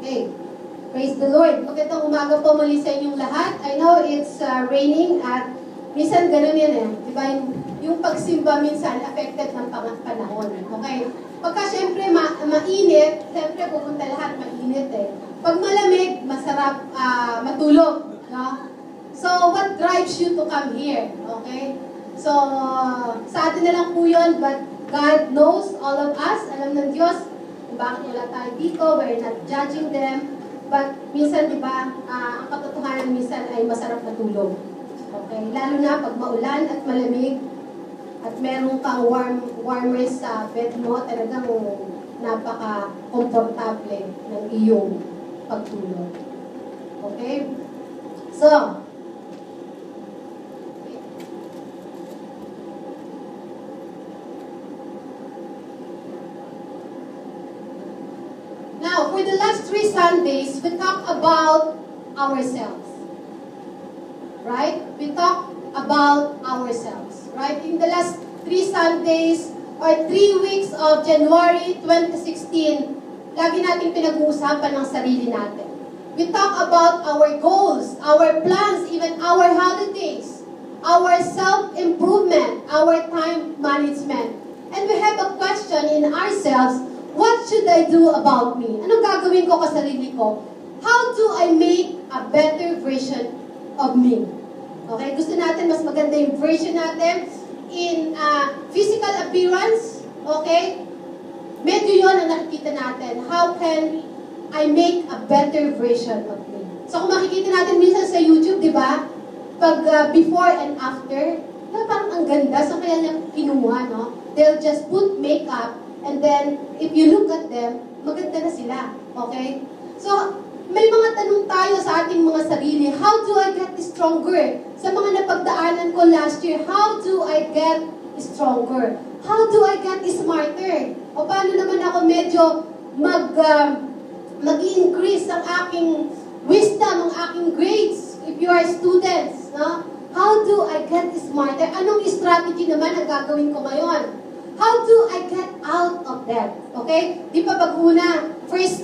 Okay. Praise the Lord. Magandang umaga po muli sa inyong lahat. I know it's raining at minsan ganun yan eh. Diba yung pagsimba minsan affected ng panahon. Okay? Pagka syempre mainit, syempre pupunta lahat mainit eh. Pag malamig, masarap matulog. No? So, what drives you to come here? Okay? So, sa atin na lang po yun, but God knows all of us. Alam ng Diyos kung bakit wala tayo dito. We're not judging them. But minsan, di ba, ang katotohanan minsan ay masarap matulog. Okay? Lalo na pag maulan at malamig at meron kang warmer sa bed mo, talagang napaka-komportable ng iyong pagtulog. Okay? So, now, for the last 3 Sundays, we talk about ourselves. Right? We talk about ourselves. Right? In the last 3 Sundays or 3 weeks of January 2016, lagi natin pinag-uusapan ng sarili natin. We talk about our goals, our plans, even our holidays, our self-improvement, our time management. And we have a question in ourselves, what should I do about me? Anong gagawin ko sa sarili ko? How do I make a better version of me? Okay, gusto natin mas maganda yung version natin in physical appearance. Okay? Medyo yun ang nakikita natin. How can I make a better version of me? So kung makikita natin minsan sa YouTube, di ba? Pag before and after, parang ang ganda. So kaya niya kinuha, no? They'll just put makeup and then if you look at them, maganda na sila. Okay? So, may mga tanong tayo sa ating mga sarili. How do I get stronger? Sa mga napagdaanan ko last year, how do I get stronger? How do I get smarter? O paano naman ako medyo mag-increase ang aking wisdom, ang aking grades, if you are students, no? How do I get smarter? Anong strategy naman ang gagawin ko ngayon? How do I get out of that? Okay? Di pa pag-una, first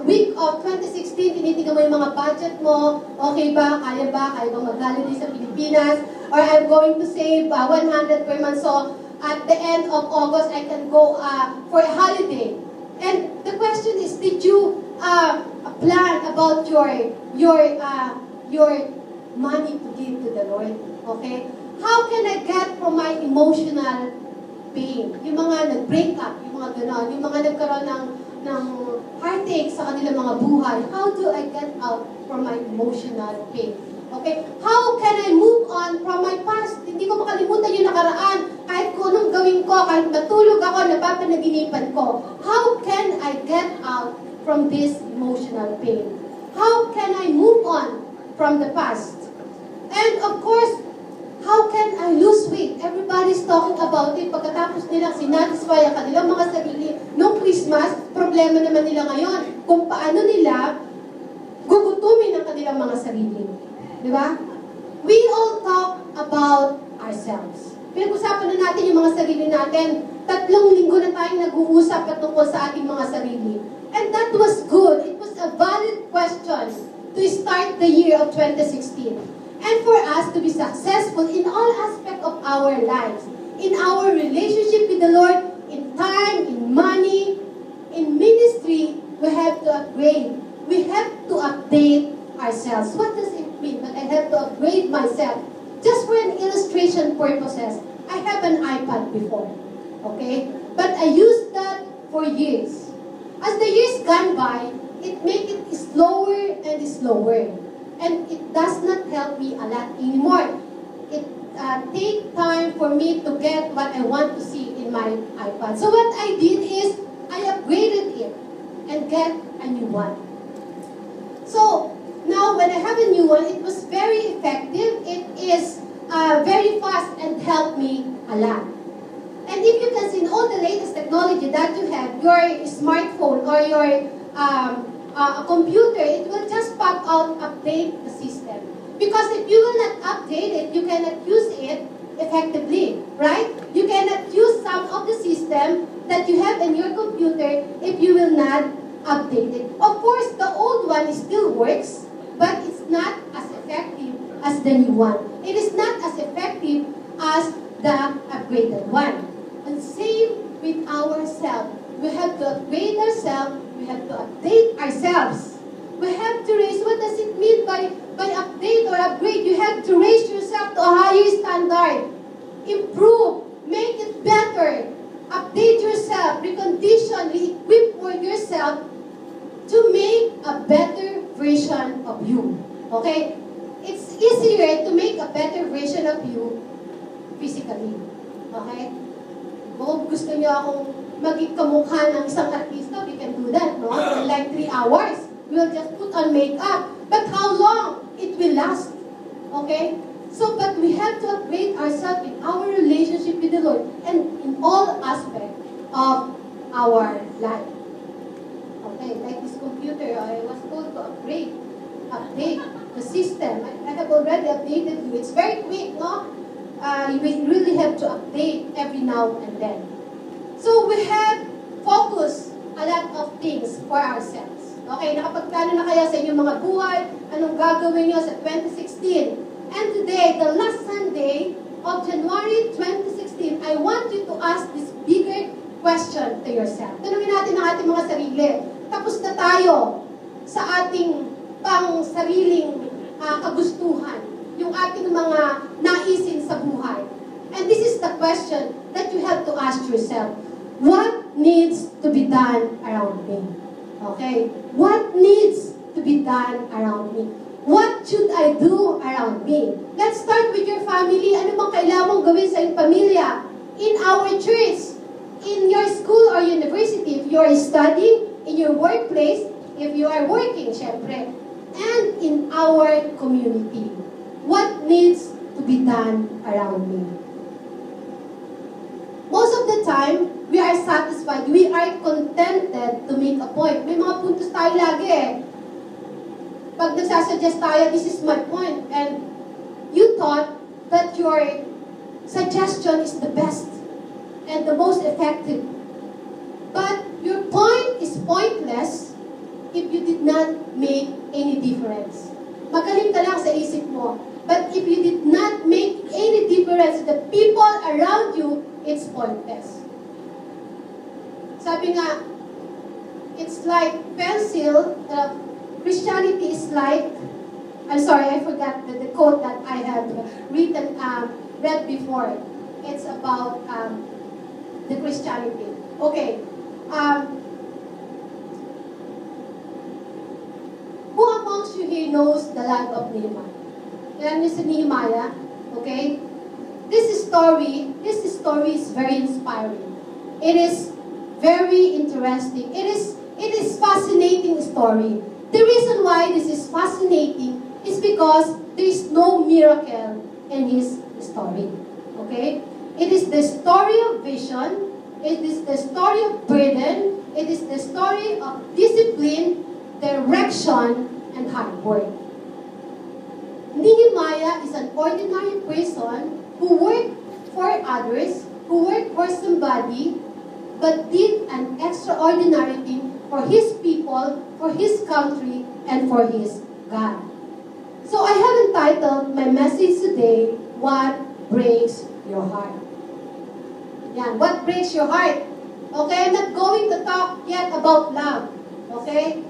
week of 2016, tinitingnan mo yung mga budget mo. Okay ba? Kaya ba? Kaya ba mag-holiday sa Pilipinas? Or I'm going to save 100 per month. So, at the end of August, I can go for a holiday. And the question is, did you plan about your money to give to the Lord? Okay? How can I get from my emotional pain? Yung mga nag-break up, yung mga gano'n, yung mga nagkaroon ng heartache sa kanilang mga buhay. How do I get out from my emotional pain? Okay? How can I move on from my past? Hindi ko makalimutan yung nakaraan. Kahit kung anong gawin ko, kahit matulog ako, napapanaginipan ko. How can I get out from this emotional pain? How can I move on from the past? And of course, how can I lose weight? Everybody's talking about it. Pagkatapos nilang sinatisfy ang kanilang mga sarili noong Christmas, problema naman nila ngayon kung paano nila gugutumin ang kanilang mga sarili. Di ba? We all talk about ourselves. Pinag-usapan na natin yung mga sarili natin. 3 linggo na tayong nag-uusap patungkol sa ating mga sarili. And that was good. It was a valid question to start the year of 2016. And for us to be successful in all aspects of our lives, in our relationship with the Lord, in time, in money, in ministry, we have to upgrade. We have to update ourselves. What does it mean that I have to upgrade myself? Just for an illustration purposes, I have an iPad before, okay? But I used that for years. As the years gone by, it made it slower and slower. And it does not help me a lot anymore. It takes time for me to get what I want to see in my iPad. So what I did is, I upgraded it and get a new one. So now when I have a new one, it was very effective. It is very fast and helped me a lot. And if you can see in all the latest technology that you have, your smartphone or your a computer, it will just pop out, update the system. Because if you will not update it, you cannot use it effectively, right? You cannot use some of the system that you have in your computer if you will not updated. Of course, the old one still works, but it's not as effective as the new one. It is not as effective as the upgraded one. And same with ourselves. We have to upgrade ourselves. We have to update ourselves. We have to raise. What does it mean by update or upgrade? You have to raise yourself to a higher standard. Improve. Make it better. Update yourself. Recondition. Re-equip yourself to make a better version of you. Okay? It's easier to make a better version of you physically. Okay? Kung gusto niyo akong maging kamukha ng isang artista, we can do that, no? In like 3 hours. We'll just put on makeup. But how long it will last? Okay? So, but we have to upgrade ourselves in our relationship with the Lord and in all aspects of our life. Okay, like this computer, I was told to update the system. I have already updated you. It's very quick, no? We really have to update every now and then. So we have focused a lot of things for ourselves. Okay, nakapagplano na kaya sa inyong mga buhay, anong gagawin nyo sa 2016. And today, the last Sunday of January 2016, I want you to ask this bigger question to yourself. Tanungin natin ang ating mga sarili. Tapos na tayo sa ating pang-sariling kagustuhan, yung ating mga naisin sa buhay. And this is the question that you have to ask yourself. What needs to be done around me? Okay? What needs to be done around me? What should I do around me? Let's start with your family. Ano bang kailangan mong gawin sa iyong pamilya? In our church, in your school or university, if you are studying, in your workplace, if you are working, syempre, and in our community. What needs to be done around me? Most of the time, we are satisfied. We are contented to make a point. May mga puntos tayo lagi eh. Pag nagsasuggest tayo, this is my point, and you thought that your suggestion is the best and the most effective. But your point is pointless if you did not make any difference. Magaling ka lang sa isip mo. But if you did not make any difference to the people around you, it's pointless. Sabi nga, it's like pencil. Christianity is like, I'm sorry, I forgot the quote that I have read before. It's about the Christianity. Okay. Who amongst you here knows the life of Nehemiah? Alam niyo si Nehemiah? Okay? This story is very inspiring. It is very interesting. It is fascinating story. The reason why this is fascinating is because there is no miracle in his story. Okay? It is the story of vision. It is the story of burden. It is the story of discipline, direction, and hard work. Nehemiah is an ordinary person who worked for others, who worked for somebody, but did an extraordinary thing for his people, for his country, and for his God. So I have entitled my message today, What Breaks Your Heart? Yan, what breaks your heart? Okay, I'm not going to talk yet about love. Okay?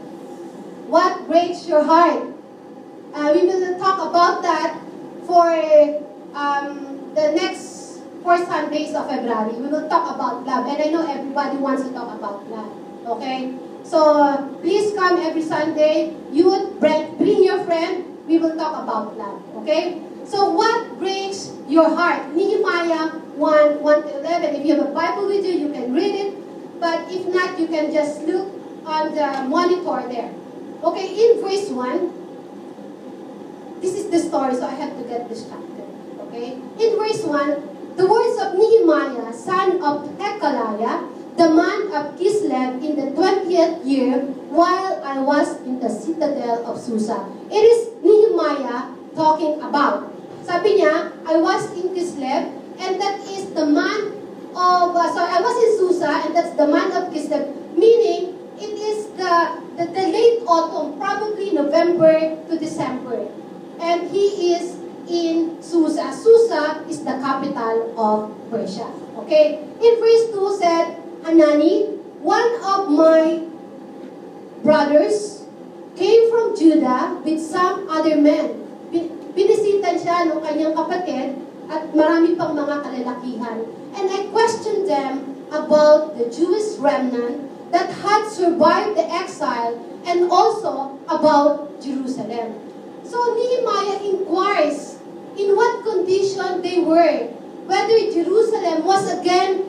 What breaks your heart? We will talk about that for the next 4 Sundays of February. We will talk about love. And I know everybody wants to talk about love. Okay? So, please come every Sunday. You would bring your friend. We will talk about love. Okay? So, what breaks your heart? Nehemiah 1:1-11. If you have a Bible with you, you can read it. But if not, you can just look on the monitor there. Okay, in verse 1, this is the story, so I have to get distracted. Okay? In verse 1, the words of Nehemiah, son of Hekaliah, the man of Kislev, in the 20th year, while I was in the citadel of Susa. It is Nehemiah talking about. Sabi niya, I was in Kislev, and that is the man of, I was in Susa, and that's the man of Kislev, meaning it is the capital of Persia. Okay? In verse 2 said, Hanani, one of my brothers, came from Judah with some other men. Binisitan siya ng kanyang kapatid at marami pang mga kalalakihan. And I questioned them about the Jewish remnant that had survived the exile and also about Jerusalem. So Nehemiah inquires in what condition they were, whether Jerusalem was again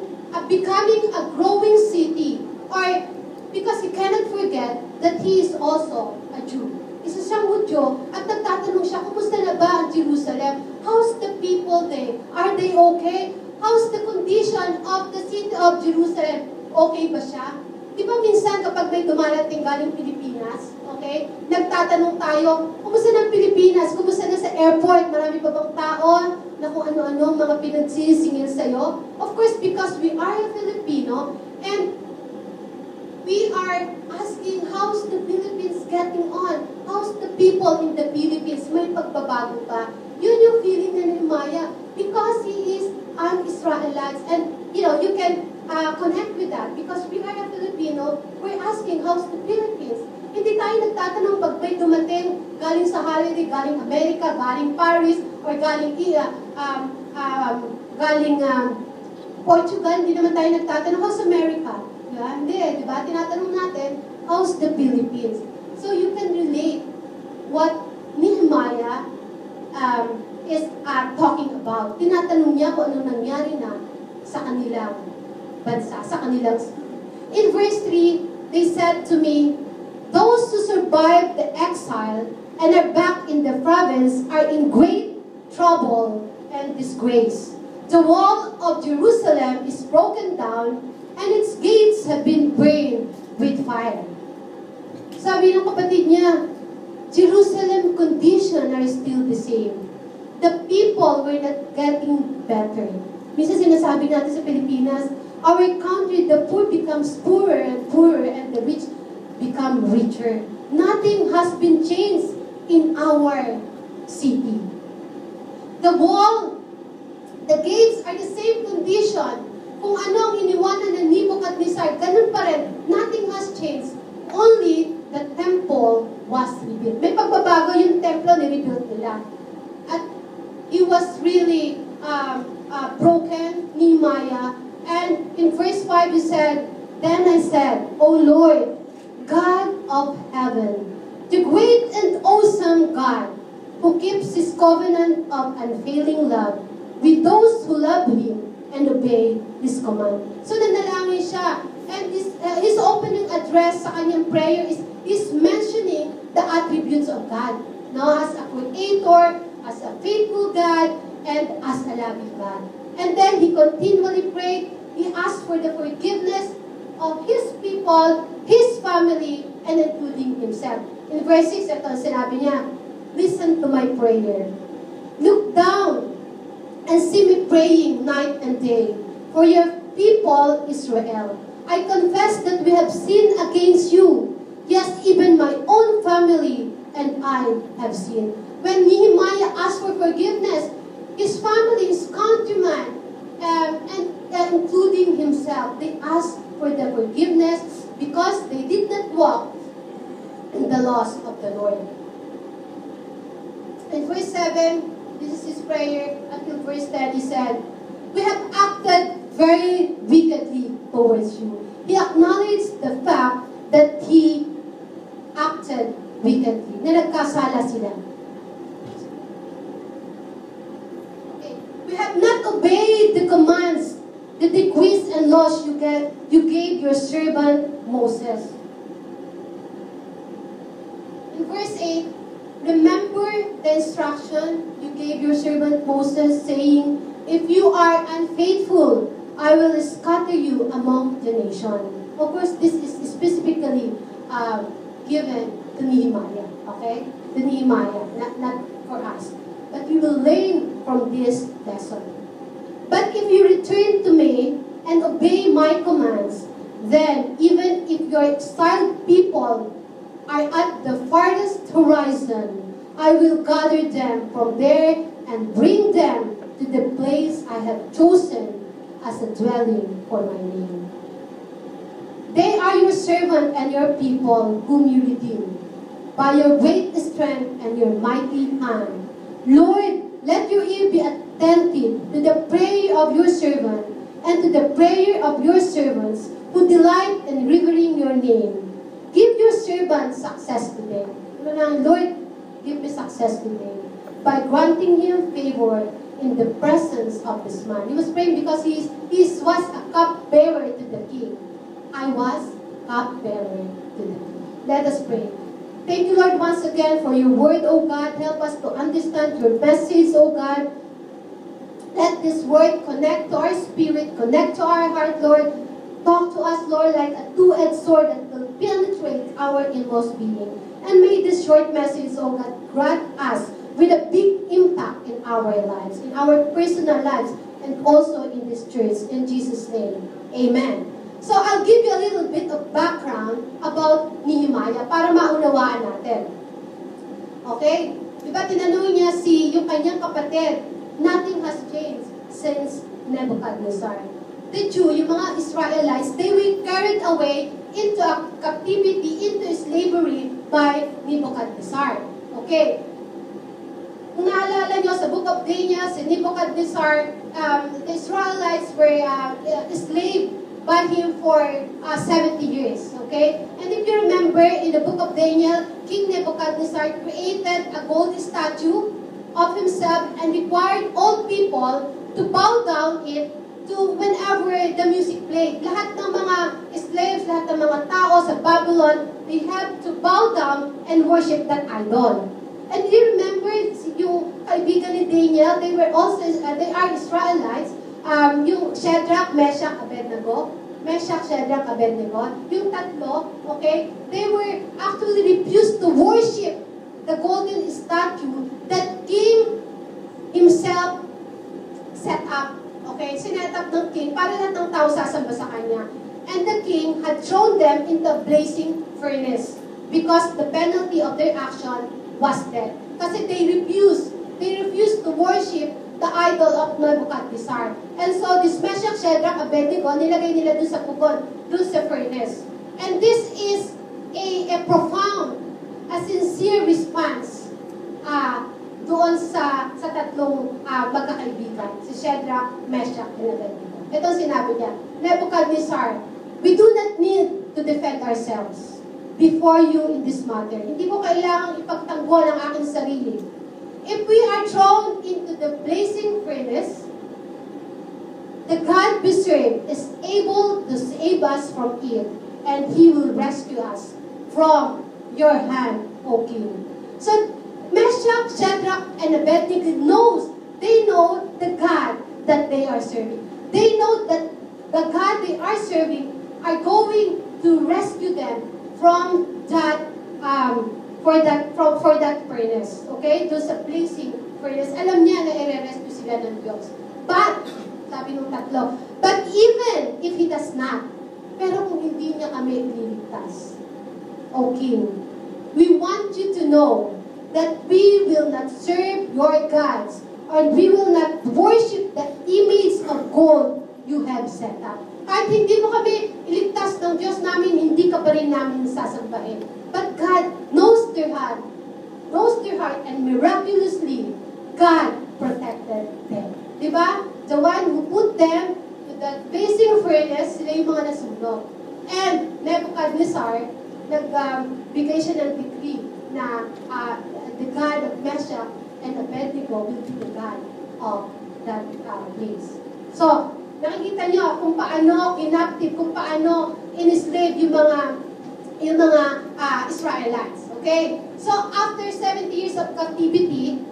becoming a growing city, or because he cannot forget that he is also a Jew. Isa siyang Hudyo at nagtatanong siya, kumusta na ba ang Jerusalem? How's the people there? Are they okay? How's the condition of the city of Jerusalem? Okay ba siya? Di ba minsan kapag may dumarating galing Pilipinas, okay, nagtatanong tayo, kumusta na Pilipinas? Kumusta na sa airport? Marami pa bang tao na kung ano-ano mga pinagsisingil sa'yo? Of course, because we are a Filipino and we are asking, how's the Philippines getting on? How's the people in the Philippines? May pagbabago ba? Yun yung feeling ni Nehemiah because he is an Israelite. And, you know, you can connect with that because we are a Filipino. We're asking, how's the Philippines? Hindi tayo nagtatanong pag may dumating galing sa holiday, galing America, galing Paris, or galing Portugal. Hindi naman tayo nagtatanong, how's America? Hindi, di ba? Tinatanong natin, how's the Philippines? So you can relate what Nehemiah is talking about. Tinatanong niya kung anong nangyari na sa kanilang bansa, sa kanilang... In verse 3, they said to me, those who survived the exile and are back in the province are in great trouble and disgrace. The wall of Jerusalem is broken down and its gates have been burned with fire. Sabi ng kapatid niya, Jerusalem condition are still the same. The people were not getting better. Minsan sinasabi natin sa Pilipinas, our country, the poor becomes poorer and poorer and the rich become richer. Nothing has been changed in our city. The wall, the gates are the same condition. Kung ano ang iniwanan ng Nebuchadnezzar, ganun pa rin. Nothing has changed. Only the temple was rebuilt. May pagbabago yung templo, ni-rebuild nila. At it was really broken, Nehemiah. And in verse 5 he said, then I said, O Lord, God of heaven, the great and awesome God, who keeps his covenant of unfailing love with those who love him and obey His command. So nanalangin siya. And his opening address sa kanyang prayer is mentioning the attributes of God. No? As a creator, as a faithful God, and as a loving God. And then he continually prayed. He asked for the forgiveness of his people, his family, and including himself. In verse 6, ito sinabi niya, listen to my prayer. Look down and see me praying night and day for your people Israel. I confess that we have sinned against you. Yes, even my own family and I have sinned. When Nehemiah asked for forgiveness, his family, his countrymen, and including himself, they asked for the forgiveness because they did not walk in the laws of the Lord. In verse 7, this is his prayer until verse 10. He said, we have acted very wickedly towards you. He acknowledged the fact that he acted wickedly. Na nagkasala sila. Okay. We have not obeyed the commands, the decrees and laws you gave your servant Moses. In verse 8, remember the instruction you gave your servant Moses, saying, if you are unfaithful, I will scatter you among the nation. Of course, this is specifically given to Nehemiah, okay? To Nehemiah, not for us. But we will learn from this lesson. But if you return to me and obey my commands, then even if your exiled people are at the farthest horizon, I will gather them from there and bring them to the place I have chosen as a dwelling for my name. They are your servant and your people whom you redeem by your great strength and your mighty hand. Lord, let your ear be attentive to the prayer of your servant and to the prayer of your servants who delight in revering your name. Give your servant success today. Lord, give me success today by granting him favor in the presence of this man. He was praying because he was a cupbearer to the king. I was cupbearer to the king. Let us pray. Thank you, Lord, once again for your word, O God. Help us to understand your message, O God. Let this word connect to our spirit, connect to our heart, Lord. Talk to us, Lord, like a two-edged sword that will penetrate our inmost being. And may this short message, O God, grant us with a big impact in our lives, in our personal lives, and also in this church. In Jesus' name, amen. So I'll give you a little bit of background about Nehemiah para maunawaan natin. Okay? Diba tinanong niya yung kanyang kapatid, nothing has changed since Nebuchadnezzar. The Jew, yung mga Israelites, they were carried away into a captivity, into slavery by Nebuchadnezzar. Okay? Kung naalala nyo, sa Book of Daniel, si Nebuchadnezzar, the Israelites were enslaved by him for 70 years. Okay? And if you remember, in the Book of Daniel, King Nebuchadnezzar created a gold statue of himself and required all people to bow down it to whenever the music played. Lahat ng mga slaves, lahat ng mga tao sa Babylon, they have to bow down and worship that idol. And you remember, yung kaibigan ni Daniel, they are Israelites, yung Shadrach, Meshach, Abednego, yung tatlo, okay, they were actually refused to worship the golden statue that King himself set up. Okay, sinet up ng king para lahat ng tao sasamba sa kanya. And the king had thrown them into a blazing furnace because the penalty of their action was death. Kasi they refused to worship the idol of Nebuchadnezzar. And so this Meshach, Shadrach, Abednego, nilagay nila dun sa pugon, dun sa furnace. And this is a profound, a sincere response doon sa tatlong magkakaibigan, si Shadrach, Meshach, and Abednego. Ito sinabi niya, Nebuchadnezzar, we do not need to defend ourselves before you in this matter. Hindi ko kailangang ipagtanggol ang aking sarili. If we are thrown into the blazing furnace, the God we serve is able to save us from it, and He will rescue us from your hand, O King. So, Meshach, Shadrach, and Abednego they know the God that they are serving. They know that the God they are serving are going to rescue them from that for that furnace. Okay? Doon sa blazing furnace. Alam niya na i-rescue sila ng Diyos. But, sabi nung tatlo, but even if He does not, pero kung hindi niya kami ililigtas, O King, we want you to know that we will not serve your gods, or we will not worship the image of gold you have set up. Kahit hindi mo kami iligtas ng Diyos namin, hindi ka pa rin namin sasambahin. But God knows their heart, and miraculously, God protected them. Diba? The one who put them to the blazing furnace, sila yung mga nasunog. And Nebuchadnezzar, nagbigay siya ng decree na the God of Meshach and Abednego will be the God of that place. So, nakikita nyo kung paano kinaptive, kung paano in-slave yung mga Israelites. Okay? So, after 70 years of captivity,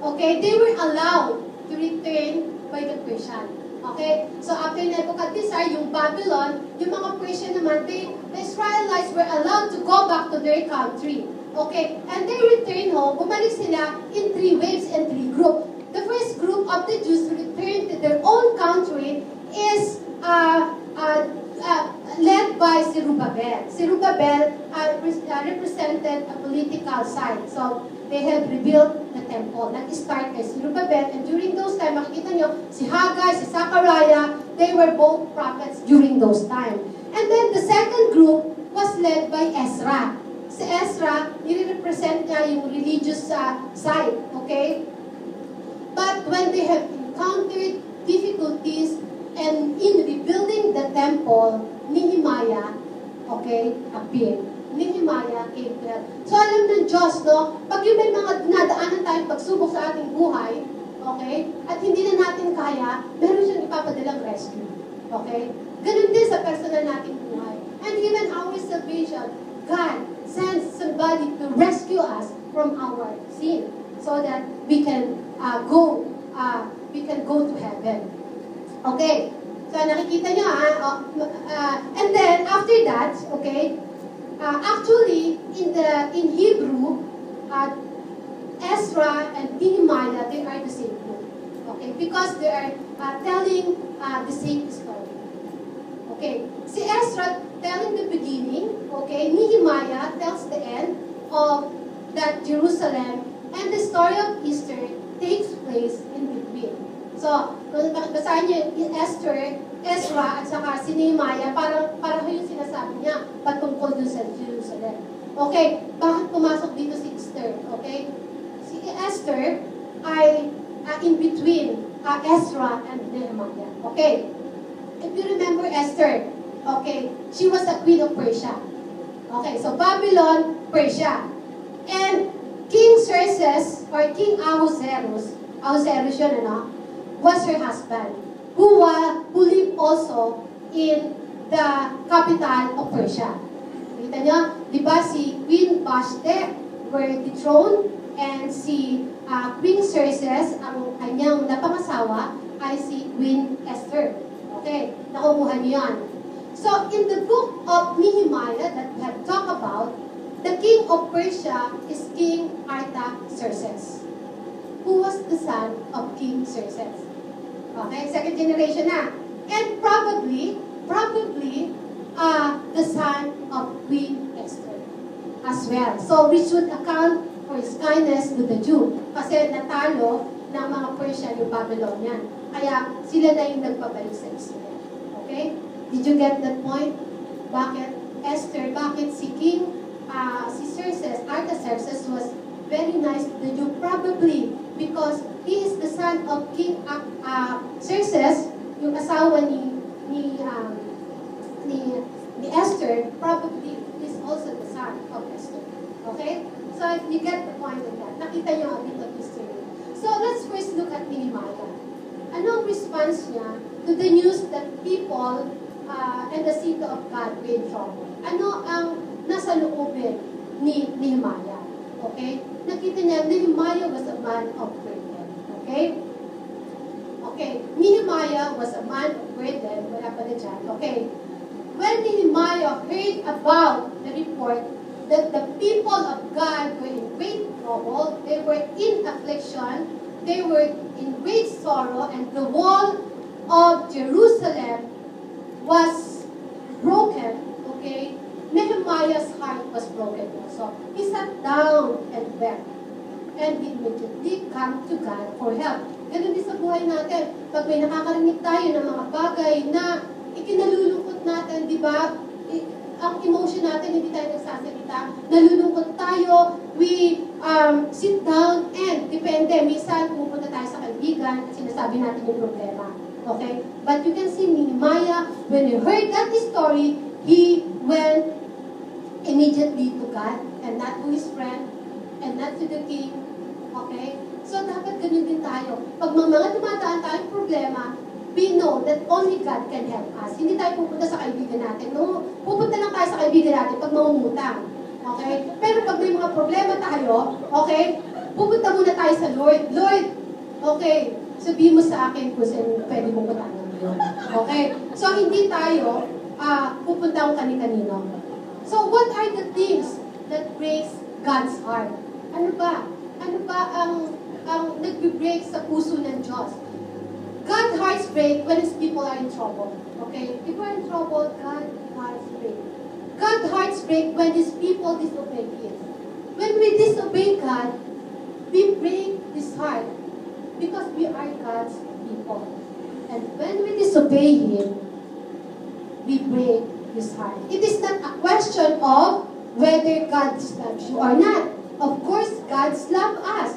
okay, they were allowed to return by the Persian. Okay? So, after Nebuchadnezzar, yung Babylon, yung mga Persian naman, the Israelites were allowed to go back to their country. Okay? And they returned home, bumalik sila in 3 waves and 3 groups. The first group of the Jews who returned to their own country is led by Zerubbabel. Zerubbabel represented a political side. So, they have rebuilt the temple. Nag-start kay Zerubbabel, and during those time, makikita nyo, si Haggai, si Zachariah, they were both prophets during those time. And then the second group was led by Ezra. Si Ezra, nire-represent niya yung religious side, okay? But when they have encountered difficulties and in rebuilding the temple, Nehemiah, okay, appeared. Nehemiah came to help. So alam ng Diyos, no, pag yung may mga dinadaanan tayong pagsubok sa ating buhay, okay, at hindi na natin kaya, meron siyang ipapadalang rescue. Okay? Ganun din sa personal nating buhay. And even our salvation, God sends somebody to rescue us from our sin so that we can go to heaven. Okay? So nakikita nyo, and then after that, okay, actually, in Hebrew, Ezra and Nehemiah, they are the same book. Okay? Because they are telling the same story. Okay? Si Ezra telling the beginning, okay? Nehemiah tells the end of that Jerusalem, and the story of Easter takes place in between. So, kung basahin niyo yung Ezra at saka si Nehemiah, parang yung sinasabi niya patungkol dun sa Jerusalem. Okay, bakit pumasok dito si Esther? Okay, si Esther ay in between Ezra and Nehemiah. Okay, if you remember Esther, okay, she was a queen of Persia. Okay, so Babylon, Persia. And King Xerxes or King Ahasuerus yun, was her husband, who lived also in the capital of Persia. Kita nyo, di ba si Queen Vashti were dethroned, and si Queen Xerxes, ang kanyang napangasawa, ay si Queen Esther. Okay, nakukuha niyo yan. So, in the book of Nehemiah that we have talked about, the king of Persia is King Artaxerxes, who was the son of King Xerxes. Okay, second generation na. And probably, the son of Queen Esther as well. So, we should account for his kindness to the Jew. Kasi natalo ng mga Persian yung Babylonian. Kaya sila na yung nagpabalik sa Israel. Okay? Did you get that point? Bakit Esther, bakit si King, si Xerxes, Artaxerxes was very nice to the Jew? Probably because he is the son of King Xerxes, yung asawa ni Esther, probably is also the son of Esther. Okay? So you get the point of that. Nakita niyo a bit of history. So let's first look at Nehemiah. Anong response niya to the news that people and the city of God were in trouble? Ano ang nasa loobin ni Nehemiah? Okay? Nakita niya, Nehemiah was a man of burden. Okay? Okay. Nehemiah was a man of burden. Wala pa na dyan. Okay. When Nehemiah heard about the report that the people of God were in great trouble, they were in affliction, they were in great sorrow, and the wall of Jerusalem was broken, okay? Nehemiah's heart was broken also. He sat down and wept and immediately come to God for help. Ganun din sa buhay natin. Pag may nakakarinig tayo ng mga bagay na ikinalulungkot natin, di ba? Ang emotion natin, hindi tayo nagsasalita. Nalulungkot tayo, we sit down and depende. Minsan, pumunta tayo sa kaibigan at sinasabi natin yung problema. Okay? But you can see Nehemiah, when he heard that story, he went immediately to God and not to his friend and not to the king. Okay? So, dapat ganun din tayo. Pag mga dumadaan tayong problema, we know that only God can help us. Hindi tayo pupunta sa kaibigan natin. No, pupunta lang tayo sa kaibigan natin pag mangungutang. Okay? Pero pag may mga problema tayo, okay, pupunta muna tayo sa Lord. Lord, okay, sabihin mo sa akin kung saan pwede mong utangin yun. Okay? So, hindi tayo pupunta kung kani-kanino. So, what are the things that breaks God's heart? Ano ba? Ano ba ang nagbe-break sa puso ng Diyos? God's hearts break when His people are in trouble. Okay? If we're in trouble, God's hearts break. God's hearts break when His people disobey Him. When we disobey God, we break his heart because we are God's people. And when we disobey him, we break his heart. It is not a question of whether God loves you or not. Of course, God loves us.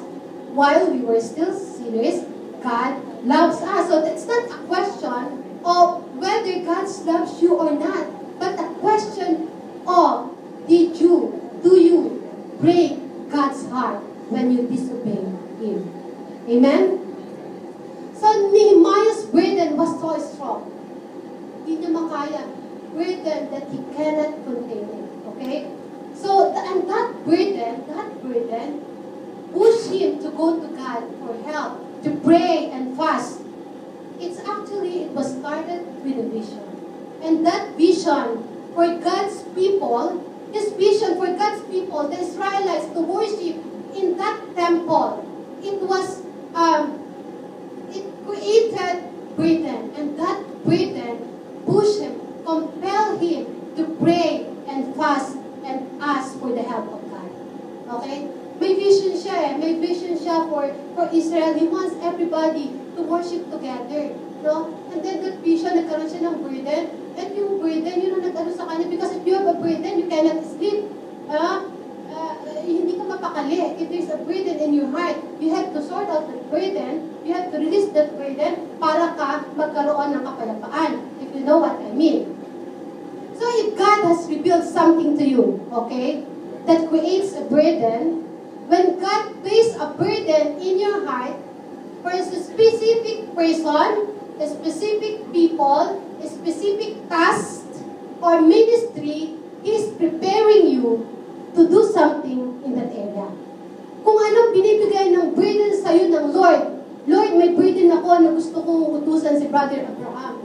While we were still sinners, God loves us. So that's not a question of whether God loves you or not, but a question of do you break God's heart when you disobey him? Amen? So Nehemiah's burden was so strong. Hindi niya makaya. Burden that he cannot contain it. Okay? So, and that burden pushed him to go to God for help, to pray and fast. It was started with a vision. And that vision for God's people, his vision for God's people, the Israelites, to worship in that temple, it created burden. And that burden pushed him, compelled him to pray and fast and ask for the help of God. Okay? May vision siya May vision siya for Israel. He wants everybody to worship together. No? And then that vision, nagkaroon siya ng burden. And yung burden, yun ang nag-ano sa kanya. Because if you have a burden, you cannot sleep. Hindi ka mapakali. If there's a burden in your heart, you have to sort out that burden. You have to release that burden para ka magkaroon ng kapayapaan. If you know what I mean. So if God has revealed something to you, okay, that creates a burden, when God placed a burden in your heart for a specific person, a specific people, a specific task or ministry, He's preparing you to do something in that area. Kung anong binibigay ng burden sa'yo ng Lord, Lord, may burden ako na gusto kong utusan si Brother Abraham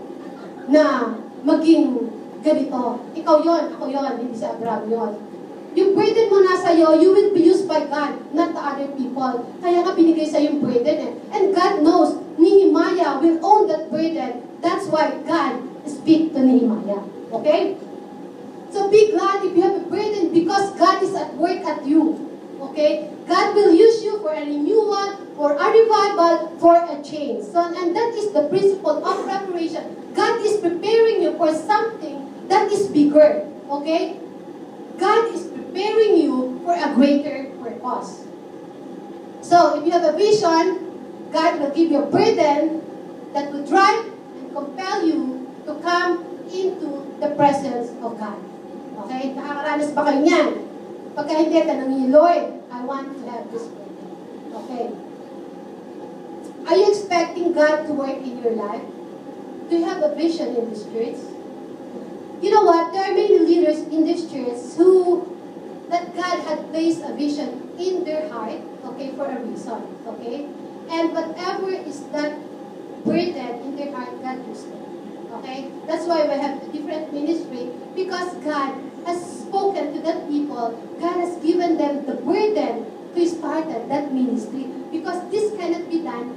na maging ganito. Ikaw yon, ako yon, hindi si Abraham yon. Yung burden mo nasa iyo, you will be used by God, not the other people. Kaya nga binigay sa yung burden And God knows, Nehemiah will own that burden. That's why God speak to Nehemiah. Okay? So be glad if you have a burden because God is at work at you. Okay? God will use you for a renewal, for a revival, for a change. So, and that is the principle of preparation. God is preparing you for something that is bigger. Okay? God is preparing you for a greater purpose. So, if you have a vision, God will give you a burden that will drive and compel you to come into the presence of God. Okay? Nakakaranas ba kayo niyan? Pagka hindi, tanongin niyo, Lord, I want to have this burden. Okay? Are you expecting God to work in your life? Do you have a vision in this church? You know what? There are many leaders in this church that God had placed a vision in their heart, okay, for a reason, okay? And whatever is that burden in their heart, God used it, okay? That's why we have a different ministry, because God has spoken to that people. God has given them the burden to start that ministry, because this cannot be done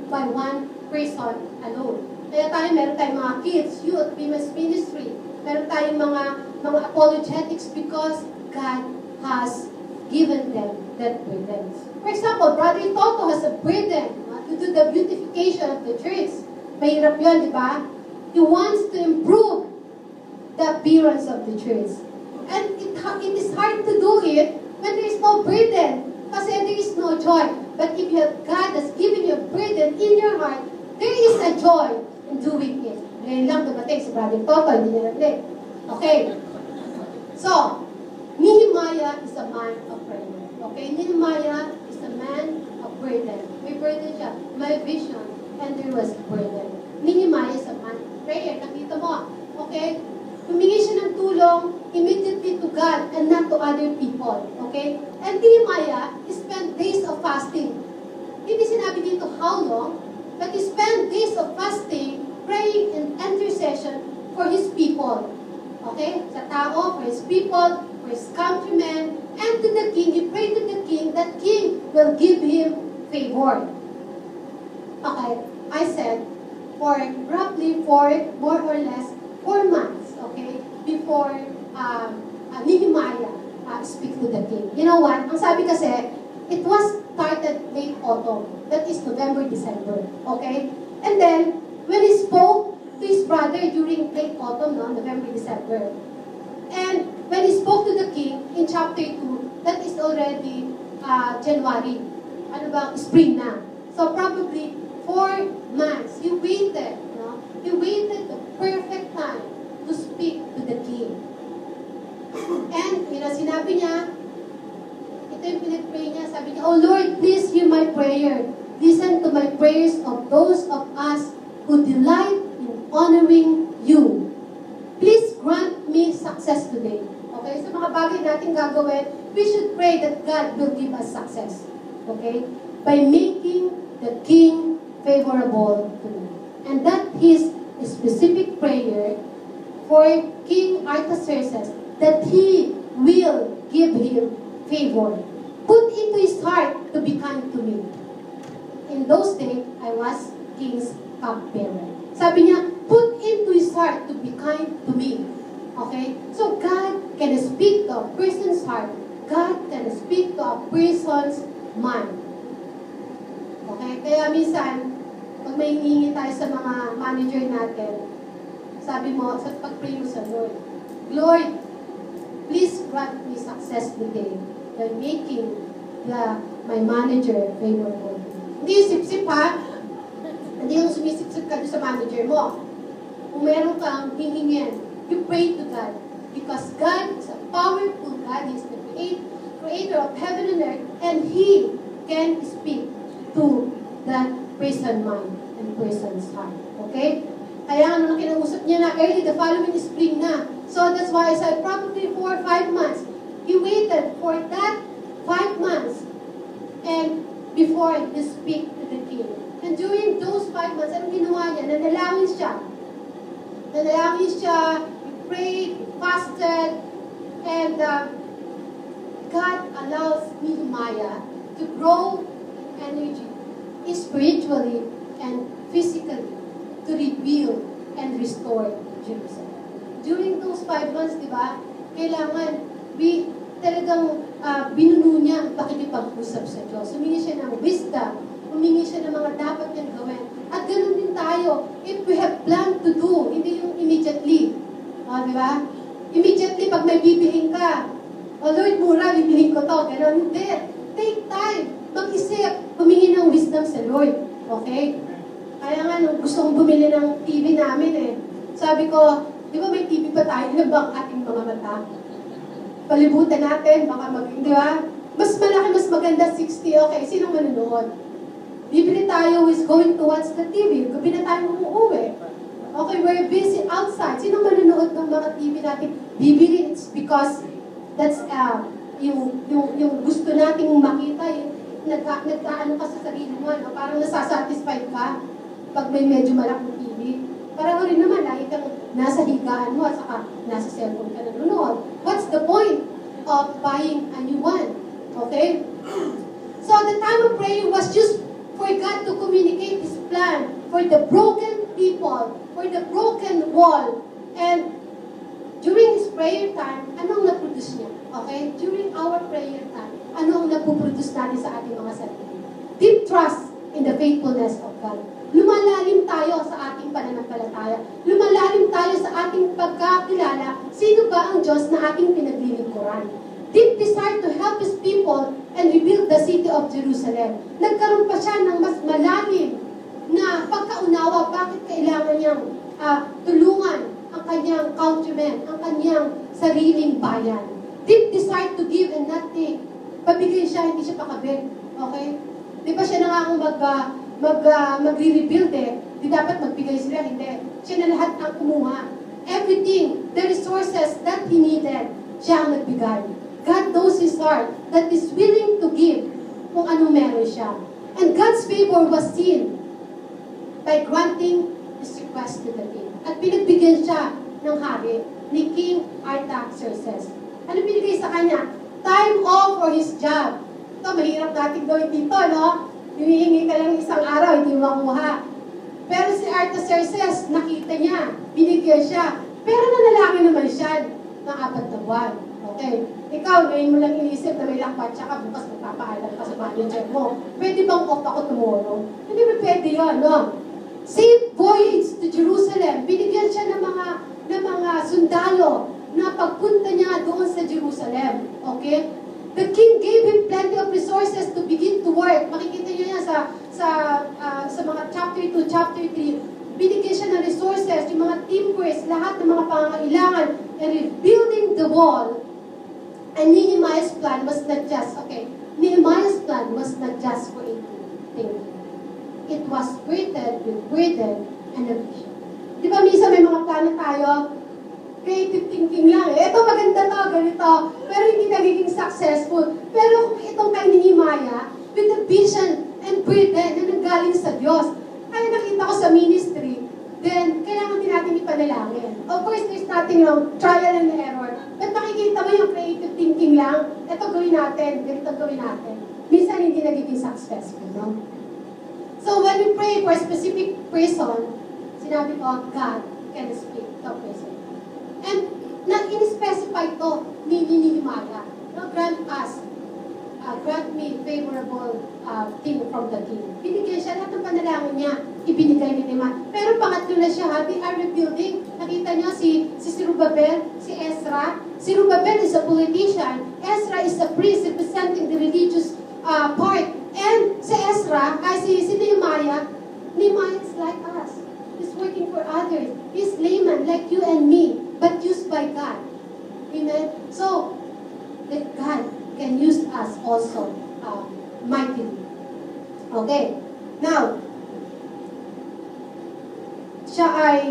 by one person alone. Kaya meron tayong mga kids, youth, women's ministry, meron tayong mga apologetics because God has given them that burden. For example, Brother Toto has a burden to do the beautification of the church. Mahirap yun, di ba? He wants to improve the appearance of the church. And it is hard to do it when there is no burden kasi there is no joy. But if you have God has given you a burden in your heart, there is a joy in doing it. Ngayon lang dumating si Brother Toto, hindi niya nag-late. Okay. So, Nehemiah is a man of prayer. Okay? Nehemiah is a man of burden. May burden siya. May vision. And there was burden. Nehemiah is a man of prayer. Nakita mo. Okay? Humingi siya ng tulong immediately to God and not to other people. Okay? And Nehemiah spent days of fasting. Hindi sinabi dito how long, but he spent days of fasting, praying and intercession for his people. Okay? Sa tao, for his people, for his countrymen, and to the king. He prayed to the king that king will give him favor. Okay? I said, for roughly more or less 4 months, okay, before Nehemiah speak to the king. You know what? Ang sabi kasi, It was started late autumn. That is November, December. Okay? And then, when he spoke to his brother during late autumn, no, November, December, and when he spoke to the king in chapter 2, that is already January. Ano ba? Spring na. So probably 4 months. He waited. No? He waited the perfect time to speak to the king. And, sinabi niya, ito yung pinag-pray niya, sabi niya, "Oh Lord, please hear my prayer. Listen to my prayers of those of us who delight in honoring you. Please grant me success today." Okay? So mga bagay natin gagawin, we should pray that God will give us success. Okay? By making the king favorable to me. And that is a specific prayer for King Artaxerxes, that he will give him favor. Put into his heart to be kind to me. In those days, I was king's cupbearer. Sabi niya, put into his heart to be kind to me. Okay? So God can speak to a person's heart. God can speak to a person's mind. Okay? Kaya minsan, pag may hinihingi tayo sa mga manager natin, sabi mo, sa pag-pray mo sa Lord, "Lord, please grant me success today by making my manager favorable." Hindi yung sip-sip, ha? Hindi yung sumisip-sip ka sa manager mo. Kung meron kang hihingin, you pray to God. Because God is a powerful God. He is the creator of heaven and earth, and He can speak to that person's mind and person's heart. Okay? Kaya nung kinausap niya na early the following spring na. So that's why I said probably 4 or 5 months. He waited for that 5 months and before he speak to the king. And during those 5 months, anong ginawa niya? Nanalangin siya. Nanalangin siya, he prayed, he fasted, and God allows Nehemiah to grow in energy, spiritually and physically, to rebuild and restore Jerusalem. During those 5 months, di ba, kailangan, talagang binuno niya ang pakikipag-usap sa Diyos. Humingi siya ng wisdom, humingi siya ng mga dapat niyang gawin. At ganun din tayo, if we have planned to do, hindi yung immediately. Di ba? Immediately, pag may bibiling ka, "Oh Lord, mura, bibiling ko to." Ganun, hindi. Take time, mag-isip, humingi ng wisdom sa Lord. Okay? Kaya nga, nung gusto kong bumili ng TV namin sabi ko, di ba may TV pa tayo? Ilan ba ang ating mga mata? Palibutan natin, baka di ba? Mas malaki, mas maganda, 60, okay, sinong manunood? Bibili tayo is going to watch the TV. Gabi na tayo umuwi. Okay, we're busy outside. Sinong manunood ng mga TV natin? Bibili, it's because that's yung gusto nating makita, yung nagkaano ka sa sarili mo, no? Parang nasasatisfied ka pag may medyo malaking TV. Parang rin naman, lagi kang nasa higaan mo at saka nasa cellphone ka nanonood. What's the point of buying a new one? Okay? So the time of prayer was just for God to communicate His plan for the broken people, for the broken wall. And during His prayer time, anong na-produce niya? Okay? During our prayer time, ano ang napuproduce natin sa ating mga sarili? Deep trust in the faithfulness of God. Lumalalim tayo sa ating pananampalataya. Lumalalim tayo sa ating pagkakilala. Sino ba ang Diyos na ating pinaglilingkuran? Deep desire to help His people and rebuild the city of Jerusalem. Nagkaroon pa siya ng mas malalim na pagkaunawa bakit kailangan niyang tulungan ang kanyang countrymen, ang kanyang sariling bayan. Deep desire to give and not take. Pabigay siya, hindi siya pakabit. Okay? Di ba siya nangangong magre-rebuild Di dapat magbigay sila, hindi. Siya na lahat ang kumuha. Everything, the resources that he needed, siya ang nagbigay. God knows his heart that is willing to give kung anong meron siya. And God's favor was seen by granting his request to the king. At pinagbigyan siya ng hari ni King Artaxerxes. Ano binigay sa kanya? Time off for his job. Ito, mahirap natin gawin dito, no? Hinihingi ka lang isang araw, hindi mo makuha. Pero si Artaxerxes, nakita niya, binigyan siya. Pero nanalangin naman siya ng 4 na buwan. Okay. Ikaw, ngayon mo lang inisip na may lakbat, tsaka bukas magpapaalam ka sa manager mo. Pwede bang off ako tomorrow? Hindi ba pwede yun, no? Safe voyage to Jerusalem. Binigyan siya ng mga sundalo na pagpunta niya doon sa Jerusalem. Okay? The king gave him plenty of resources to begin to work. Makikita niyo yan sa mga chapter 2, chapter 3. Binigyan siya ng resources, yung mga timbers, lahat ng mga pangangailangan, and rebuilding the wall. And Nehemiah's plan was not just, Nehemiah's plan was not just creative. It was rooted with burden and a vision. Di ba minsan may mga plano tayo, creative thinking lang eh. Ito maganda to, ganito. Pero hindi nagiging successful. Pero kung itong kay Nehemiah, with a vision and burden na nanggaling sa Diyos, kaya nakita ko sa ministry, then kailangan din natin ipanalangin. Of course, there's nothing wrong, trial and error. But makikita mo yung creative thinking lang, ito gawin natin, ganito gawin natin. Minsan hindi nagiging successful, no? So when we pray for a specific person, sinabi ko, God can speak to a person. And in-specify to ni Nehemiah. No, grant me favorable thing from the king. Binigyan siya, lahat ng panalangin niya, ibinigay ni Nehemiah. Pero pangatlo na siya, they are rebuilding. Nakita niyo si Zerubbabel, si Ezra. Si Zerubbabel is a politician. Ezra is a priest representing the religious part. And si Ezra, si Nehemiah is like us. He's working for others. He's layman like you and me, but used by God. Amen? So, that God can use us also mightily. Okay. Now, siya ay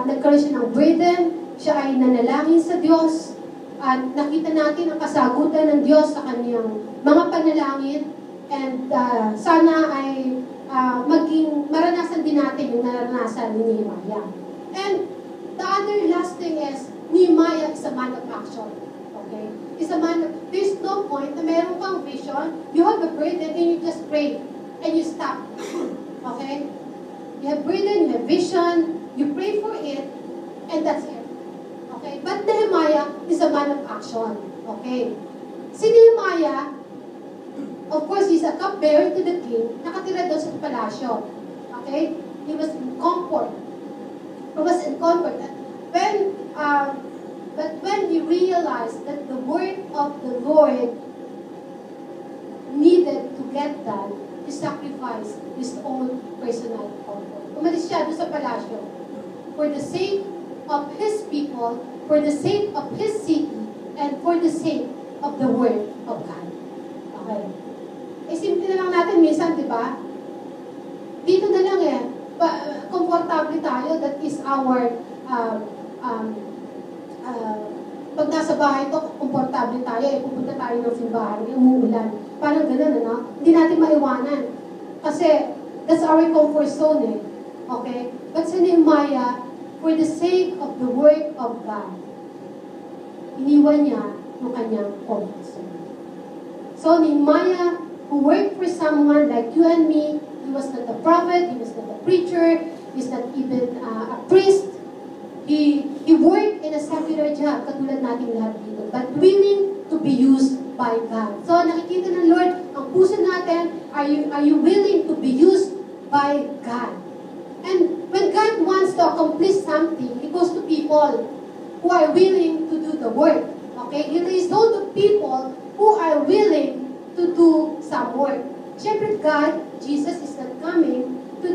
nagkaroon siya ng burden, siya ay nanalangin sa Diyos, at nakita natin ang kasagutan ng Diyos sa kanyang mga panalangin, and sana ay maging maranasan din natin yung naranasan ni Nehemiah. And the other last thing is, Nehemiah is a man of action. Okay? Is a man of, there's no point na meron kang vision, you have a burden, and you just pray, and you stop. Okay? You have burden, you have vision, you pray for it, and that's it. Okay? But Nehemiah is a man of action. Okay? Si Nehemiah, of course, he's a cupbearer to the king, nakatira doon sa palasyo. Okay? He was in comfort. He was in comfort. But when he realized that the word of the Lord needed to get done, he sacrificed his own personal comfort. Umalis siya doon sa palasyo. For the sake of his people, for the sake of his city, and for the sake of the word of God. Okay. Eh, simple na lang natin minsan, di ba? Dito na lang eh. Komportable tayo. That is our pag nasa bahay to, komportable tayo, pupunta tayo ng simbahan, umuulan. Parang gano'n, ano? Hindi natin maiwanan. Kasi, that's our comfort zone, eh. Okay? But sa Nehemiah, for the sake of the work of God, iniwan niya yung kanyang comfort zone. So, Nehemiah, who worked for someone like you and me, he was not a prophet, he was not a preacher, he was not even a priest. He worked in a secular job, katulad nating lahat dito, but willing to be used by God. So, nakikita ng Lord, ang puso natin, are you willing to be used by God? And when God wants to accomplish something, He goes to people who are willing to do the work. Okay? He is known to people who are willing to do some work. Siyempre, God, Jesus is not coming to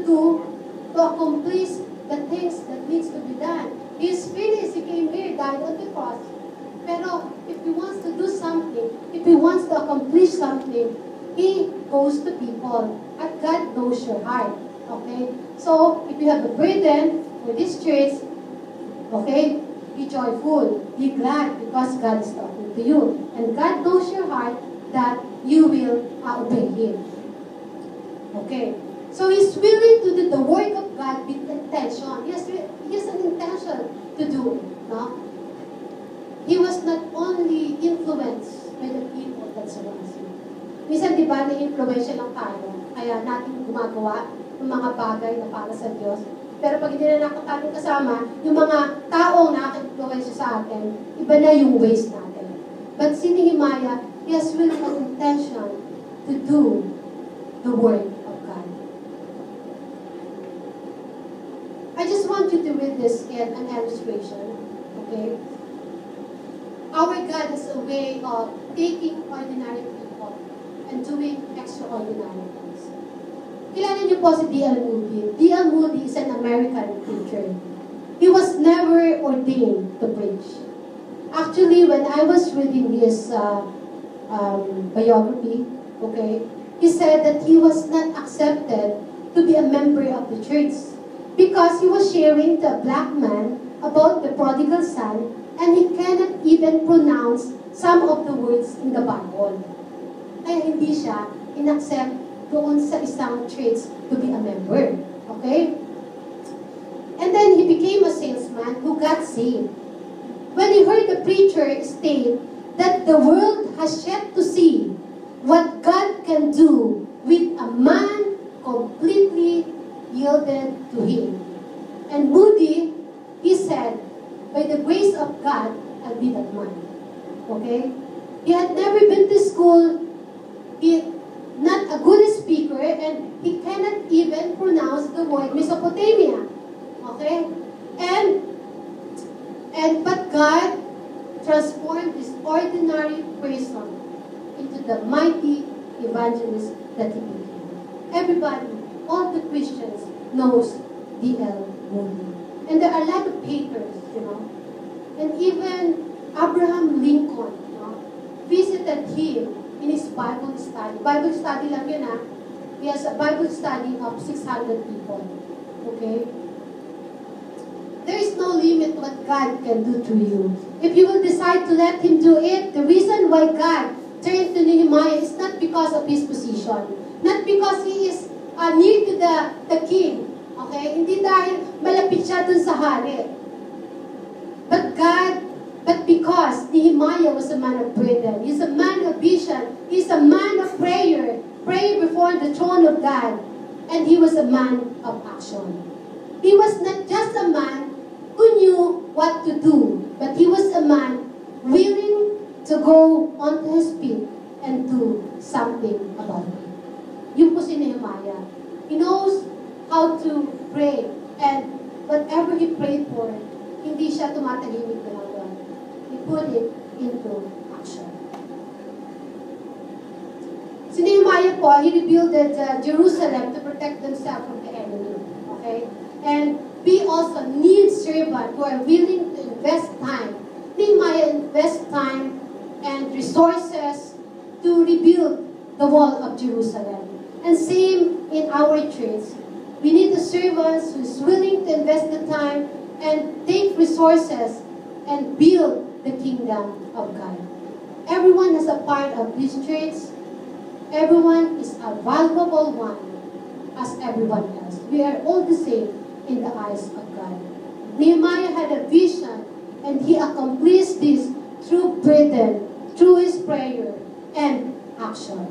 accomplish the things that needs to be done. He is finished. He came here, died on the cross. Pero if He wants to do something, if He wants to accomplish something, He goes to people. At God knows your heart. Okay? So, if you have a burden for this church, okay, be joyful. Be glad because God is talking to you. And God knows your heart that you will obey Him. Okay? So, He's willing to do the work of God with intention. He has an intention to do it. No? He was not only influenced by the people that surrounds him. Minsan, di ba, na-influensya lang tayo. Kaya natin gumagawa ng mga bagay na para sa Diyos. Pero pag hindi na natin kasama, yung mga taong nakaka-influensya sa atin, iba na yung ways natin. But si Nehemiah, he has really an intention to do the word of God. I just want you to read this in an illustration. Okay? Our God has a way of taking ordinary people and doing extraordinary things. Kilala niyo po si D.L. Moody. D.L. Moody is an American preacher. He was never ordained to preach. Actually, when I was reading his biography, okay, he said that he was not accepted to be a member of the church because he was sharing to a black man about the prodigal son, and he cannot even pronounce some of the words in the Bible. Kaya hindi siya inaccept doon sa isang church to be a member. Okay? And then he became a salesman who got saved. When he heard the preacher state that the world has yet to see what God can do with a man completely yielded to him. And Moody, he said, by the grace of God, I'll be that man. Okay? He had never been to school. He not a good speaker, and he cannot even pronounce the word Mesopotamia. Okay? But God transformed this ordinary person into the mighty evangelist that he became. Everybody, all the Christians knows D.L. Moody. And there are a lot of haters, you know. And even Abraham Lincoln, you know, visited him in his Bible study. Bible study lang yun, ha? He has a Bible study of 600 people. Okay? There is no limit what God can do to you. If you will decide to let Him do it, the reason why God turned to Nehemiah is not because of his position. Not because he is near to the king. Okay? Hindi dahil malapit siya dun sa hari. But because Nehemiah was a man of burden, he's a man of vision, he's a man of prayer, praying before the throne of God, and he was a man of action. He was not just a man who knew what to do, but he was a man willing to go onto his feet and do something about it. Yun po si Nehemiah. He knows how to pray, and whatever he prayed for, hindi siya tumatahimik na lang. He put it into action. Si Nehemiah po, he rebuilt Jerusalem to protect themselves from the enemy. Okay? And we also need servants who are willing to invest time. Nehemiah invest time and resources to rebuild the wall of Jerusalem. And same in our church. We need the servants who is willing to invest the time and take resources and build the kingdom of God. Everyone has a part of this church. Everyone is a valuable one as everyone else. We are all the same in the eyes of God. Nehemiah had a vision, and he accomplished this through burden, through his prayer, and action.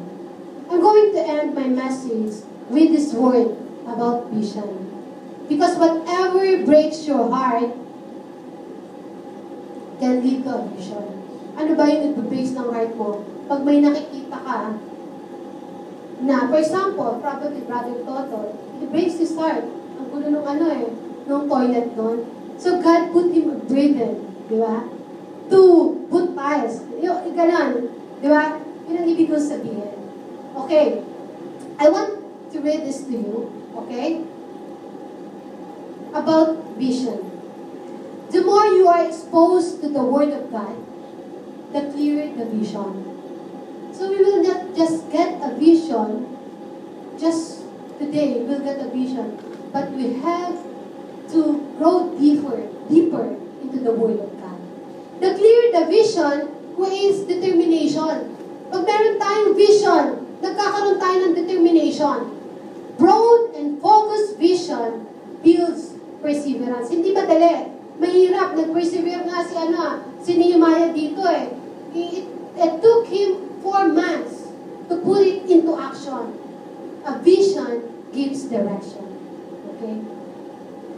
I'm going to end my message with this word about vision. Because whatever breaks your heart can lead to a vision. Ano ba yung nagbe-breaks ng heart mo? Pag may nakikita ka na, for example, probably Brother Toto, he breaks his heart. Ang gulo nung nung toilet doon. So God put him a burden, di ba? To put tiles. Yung ganon, di ba? Yun ang ibig kong sabihin. Okay. I want to read this to you, okay? About vision. The more you are exposed to the Word of God, the clearer the vision. So we will not just get a vision, just today we'll get a vision, but we have to grow deeper into the Word of God. The clearer the vision creates determination. Pag meron tayong vision, nagkakaroon tayo ng determination. Broad and focused vision builds perseverance. Hindi madali. Mahirap. Nag-persevere nga si Nehemiah dito eh. It took him 4 months to put it into action. A vision gives direction. Okay?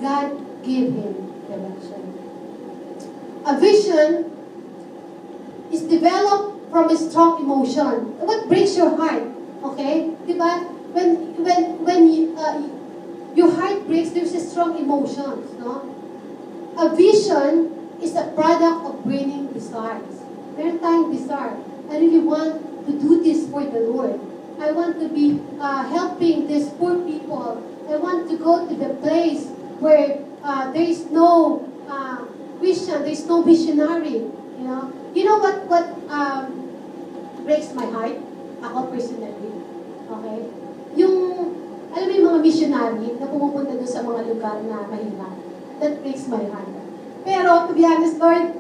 God gave him direction. A vision is is developed from a strong emotion. What breaks your heart? Okay? Diba? When your heart breaks, there's a strong emotions, no? A vision is a product of burning desires. Meron tayong desire. I really want to do this for the Lord. I want to be helping these poor people. I want to go to the place where there is no Christian, there is no missionary. You know what breaks my heart? Ako personally. Okay? Alam mo yung mga missionary na pumupunta doon sa mga lugar na mahirap. That breaks my heart. Pero, to be honest, Lord,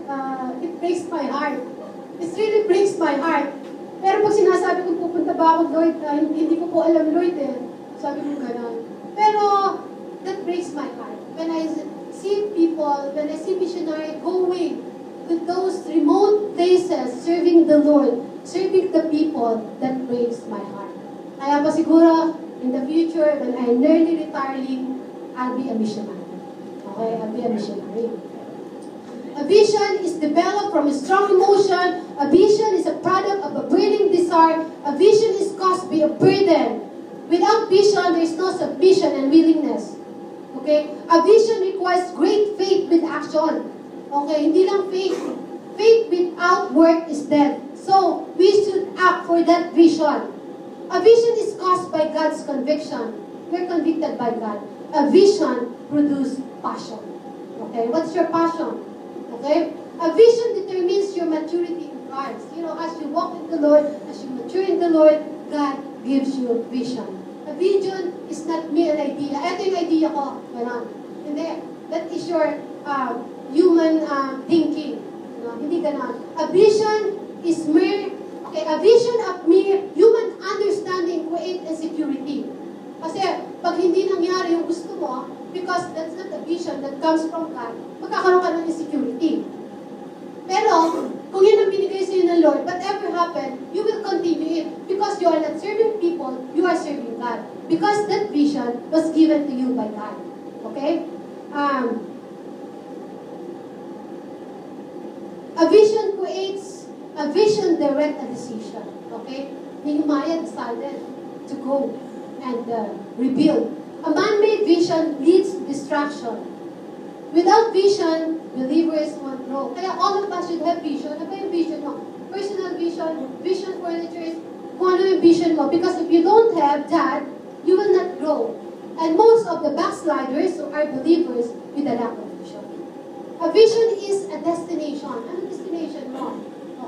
it breaks my heart. It really breaks my heart. Pero pag sinasabi ko, pupunta ba ako, Lord, hindi ko po alam, Lord, eh. Sabi ko gano'n. Pero, that breaks my heart. When I see people, when I see missionary going to those remote places, serving the Lord, serving the people, that breaks my heart. Kaya pa siguro, in the future, when I'm nearly retiring, I'll be a missionary. Okay? I'll be a missionary. A vision is developed from a strong emotion. A vision is a product of a burning desire. A vision is caused by a burden. Without vision, there is no submission and willingness. Okay? A vision requires great faith with action. Okay? Hindi lang faith. Faith without work is dead. So, we should act for that vision. A vision is caused by God's conviction. We're convicted by God. A vision produces passion. Okay? What's your passion? Okay? A vision determines your maturity in Christ. As you walk in the Lord, as you mature in the Lord, God gives you vision. A vision is not mere an idea. Ito yung idea ko. Ganon. Hindi. That is your human thinking. Hindi ganon. A vision is mere, a vision of mere human understanding create insecurity. Kasi pag hindi nangyari yung gusto mo, because that's not a vision that comes from God, magkakaroon ka ng insecurity. Pero, kung yun ang binigay sa'yo ng Lord, whatever happened, you will continue it. Because you are not serving people, you are serving God. Because that vision was given to you by God. Okay? A vision direct a decision. Okay? Nehemiah decided to go and rebuild. A man-made vision leads to distraction. Without vision, believers won't grow. Kaya all of us should have vision. Ano ba yung vision mo? Personal vision, vision for the church, kung ano yung vision mo. Because if you don't have that, you will not grow. And most of the backsliders are believers with a lack of vision. A vision is a destination. Ano destination mo?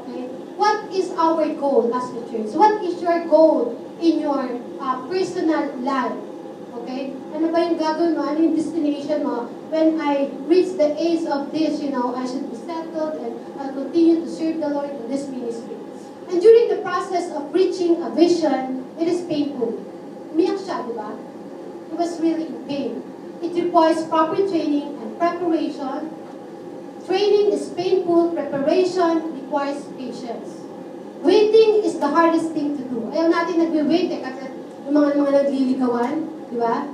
Okay? What is our goal as the church? What is your goal in your personal life? Okay? Ano ba yung gagawin mo? Ano yung destination mo? When I reach the age of this, I should be settled and I'll continue to serve the Lord in this ministry. And during the process of reaching a vision, it is painful. Umiyak siya, di ba? He was really in pain. It requires proper training and preparation. Training is painful. Preparation requires patience. Waiting is the hardest thing to do. Ayaw natin nagwe-wait kasi yung mga nagliligawan, di ba?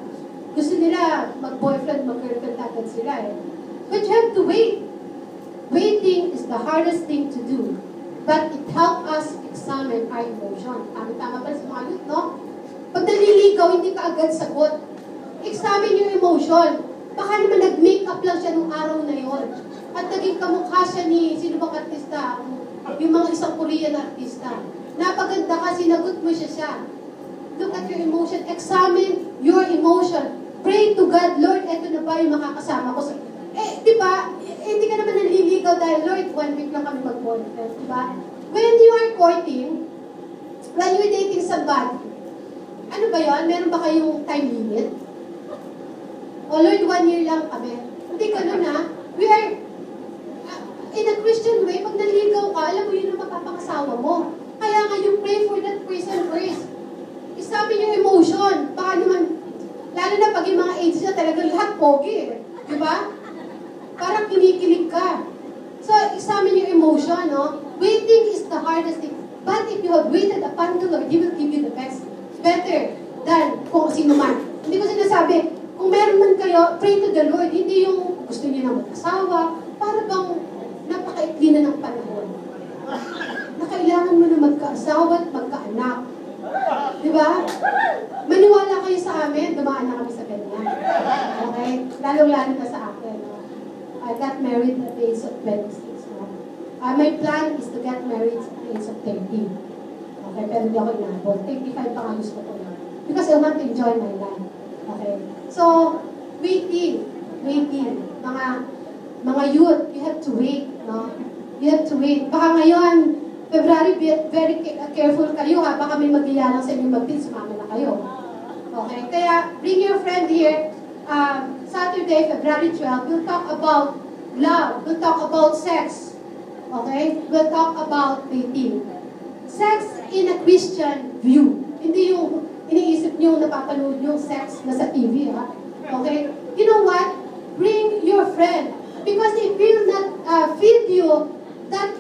Gusto nila mag-boyfriend, mag-girlfriend agad sila eh. But you have to wait. Waiting is the hardest thing to do. But it helps us examine our emotion. Tama-tama pa sa mga youth, no? Pag naliligaw, hindi ka agad sagot. Examine your emotion. Baka naman nag-makeup lang siya nung araw na yon. At naging kamukha siya ni, sino bang artista? Yung mga isang Korean artista. Napaganda ka, sinagot mo siya. Look at your emotion. Examine your emotion. Pray to God, Lord, eto na ba yung makakasama ko sa... di ba? Hindi ka naman naliligaw dahil, Lord, 1 week lang kami mag-boyfriend, di ba? When you are courting, when you're dating somebody, ano ba yun? Meron ba kayong time limit? O Lord, 1 year lang kami. Hindi ganun ha. We are, in a Christian way, pag naligaw ka, alam mo yun ang mapapangasawa mo. Kaya nga, you pray for that person first. Examine yung emotion. Baka naman, lalo na pag yung mga age na talaga lahat pogi. Di ba? Parang kinikilig ka. So, examine your emotion, no? Waiting is the hardest thing. But if you have waited upon the Lord, He will give you the best. Better than kung sino man. Hindi ko sinasabi, kung meron man kayo, pray to the Lord. Hindi yung gusto niyo na mag-asawa. Para bang napakaikli na ng panahon. I got married at the age of 26. No? My plan is to get married at the age of 30. Okay, pero hindi ako inabot. 35 pa nga gusto ko na. Because I want to enjoy my life. Okay? So, waiting. Mga youth, you have to wait. No? You have to wait. Baka ngayon, February, very careful kayo ha. Baka may maghiyalang sa inyong mag-teen, sumama na kayo. Okay? Kaya, bring your friend here. Saturday, February 12, we'll talk about love. We'll talk about sex. Okay? We'll talk about dating. Sex in a Christian view. Hindi yung iniisip nyo, napapanood yung sex na sa TV, ha? Okay? You know what? Bring your friend. Because if we'll not feed you that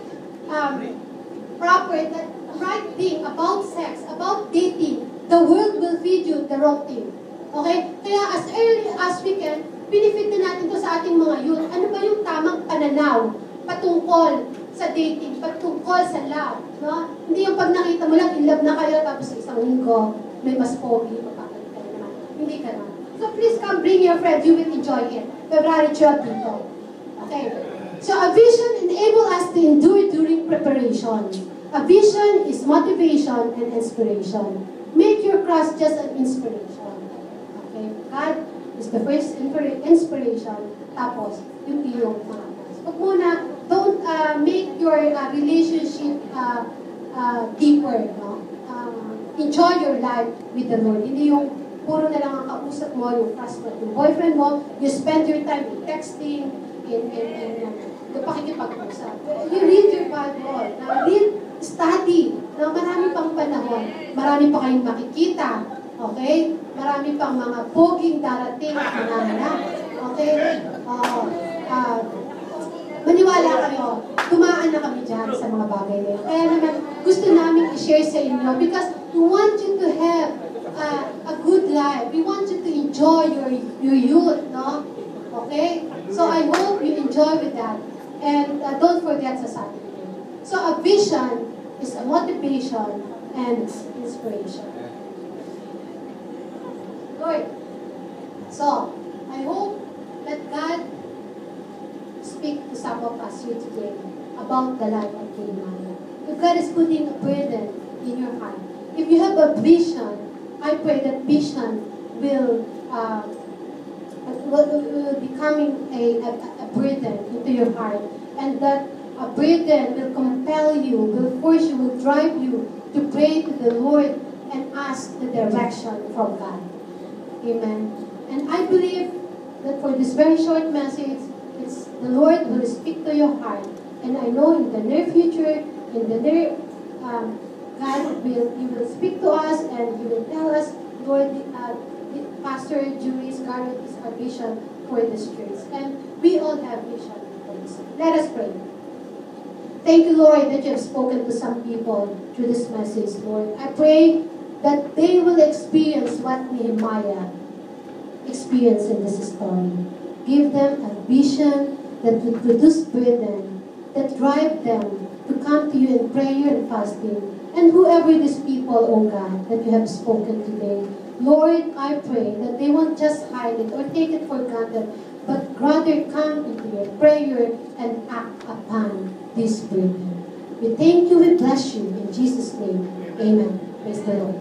proper, that right thing about sex, about dating, the world will feed you the wrong thing. Okay? Kaya as early as we can, benefit na natin to sa ating mga youth. Ano ba yung tamang pananaw patungkol sa dating, patungkol sa love? No? Hindi yung pag nakita mo lang, in love na kayo, tapos sa isang linggo, may mas pogi, magpapalik ka naman. Hindi ka na. So please come, bring your friends, you will enjoy it. February 12 dito. Okay. So a vision enables us to endure during preparation. A vision is motivation and inspiration. Make your cross just an inspiration. Okay. God is the first inspiration. Tapos, yung iyong mga cross. Pag muna, don't make your relationship deeper. No? Enjoy your life with the Lord. Hindi yung puro na lang ang kausap mo, yung crush mo, yung boyfriend mo, you spend your time in texting, in pakikipag-usap. You read your Bible. Read, study. Na marami pang panahon. Marami pa kayong makikita. Okay? Marami pang mga poging darating at mananap. Okay? Maniwala kayo. Tumaan na kami dyan sa mga bagay na yun. Kaya naman, gusto namin i-share sa inyo because we want you to have a good life. We want you to enjoy your youth, no? Okay? So I hope you enjoy with that. And don't forget sa Saturday. So a vision is a motivation and inspiration. Lord, so I hope that God speak to some of us here today about the life of Nehemiah. If God is putting a burden in your heart, if you have a vision, I pray that vision will becoming a burden into your heart, and that a burden will compel you, will force you, will drive you to pray to the Lord and ask the direction from God. Amen. And I believe that for this very short message, the Lord will speak to your heart, and I know in the near future, in the near God will speak to us, and He will tell us, Lord, Pastor Julie's Garrett is our vision for this church. And we all have vision for this. Let us pray. Thank you, Lord, that you have spoken to some people through this message, Lord. I pray that they will experience what Nehemiah experienced in this story. Give them a vision that will produce burden, that drive them to come to you in prayer and fasting. And whoever these people, oh God, that you have spoken today, Lord, I pray that they won't just hide it or take it for granted, but rather come into your prayer and act upon this burden. We thank you, we bless you. In Jesus' name, amen. Praise the Lord.